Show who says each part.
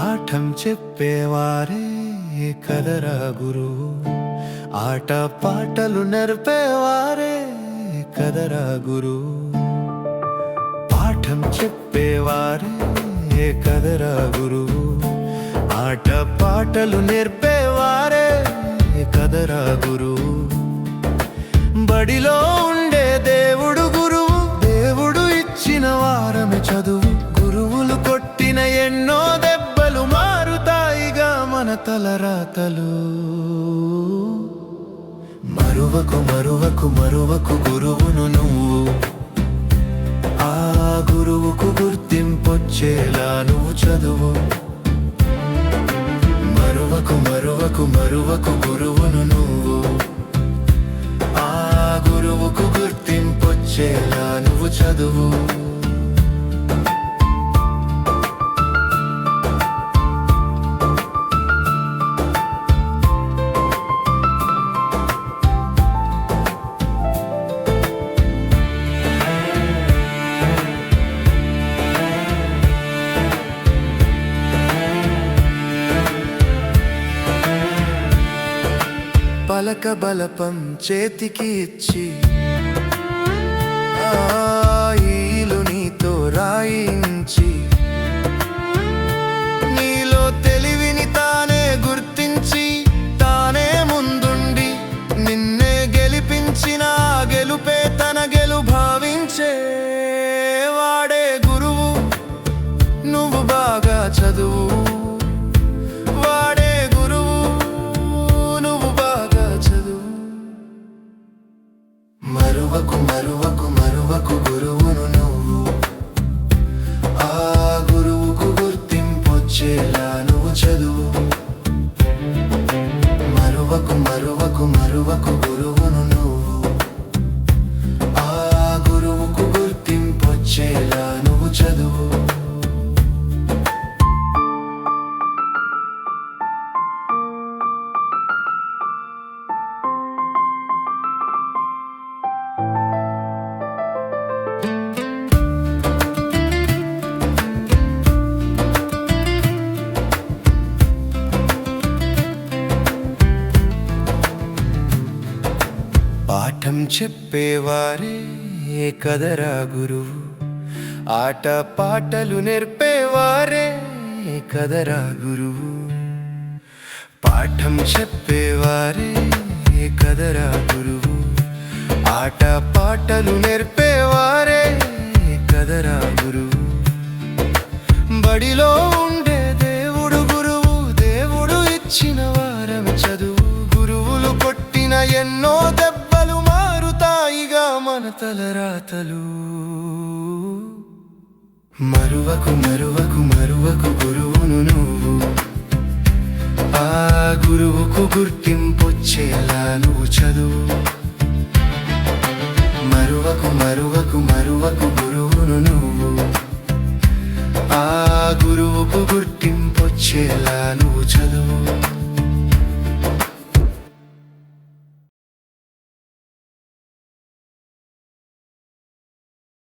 Speaker 1: పాఠం చెప్పేవారే కదరా గురువు, ఆట పాటలు నేర్పేవారే కదరా గురువు. పాఠం చెప్పేవారే కదరా గురువు, ఆట పాటలు నేర్పేవారే కదరా గురువు. బడిలో ఉండే దేవుడు గురువు, దేవుడు ఇచ్చిన వారమే చదువు. గురువులు కొట్టిన ఎన్నో దెబ్బలు మారుతాయిగా మన తలరాతలు. మరువకు మరువకు మరువకు గురువును నువ్వు, ఆ గురువుకు గుర్తింపొచ్చేలా నువ్వు చదువు. మరువకు మరువకు మరువకు గురువును నువ్వు, ఆ గురువుకు గుర్తింపొచ్చేలా నువ్వు చదువు. పలక బలపం చేతికి ఇచ్చి, ఈలు నీతో రాయించి, నీలో తెలివిని తానే గుర్తించి, తానే ముందుండి నిన్నే గెలిపించిన గెలుపే తన గెలుభావించే వాడే గురువు. నువ్వు బాగా చదువు, మరువకు మరువకు మరువకు గురువును నువ్వు, ఆ గురువుకు గుర్తింపొచ్చేలా నువ్వు చదువు. మరువకు మరువకు మరువకు గురువును నువ్వు, ఆ గురువుకు గుర్తింపొచ్చేలా నువ్వు చదువు. పాఠం చెప్పేవారే కదరా గురువు, ఆట పాటలు నేర్పేవారే కదరా గురువు. పాఠం చెప్పేవారే కదరా గురువు, ఆట పాటలు నేర్పేవారే కదరా గురువు. బడిలో ఉండే దేవుడు గురువు, దేవుడు ఇచ్చిన వారమే చదువు. గురువులు కొట్టిన ఎన్నో దెబ్బలు మారుతాయిగా మన తలరాతలు. మరువకు మరువకు మరువకు గురువును నువ్వు, ఆ గురువుకు గుర్తింపొచ్చేలా నువ్వు చదువు. మరువకు మరువకు మరువకు గురువును నువ్వు, ఆ గురువుకు గుర్తింపొచ్చేలా నువ్వు చదువు.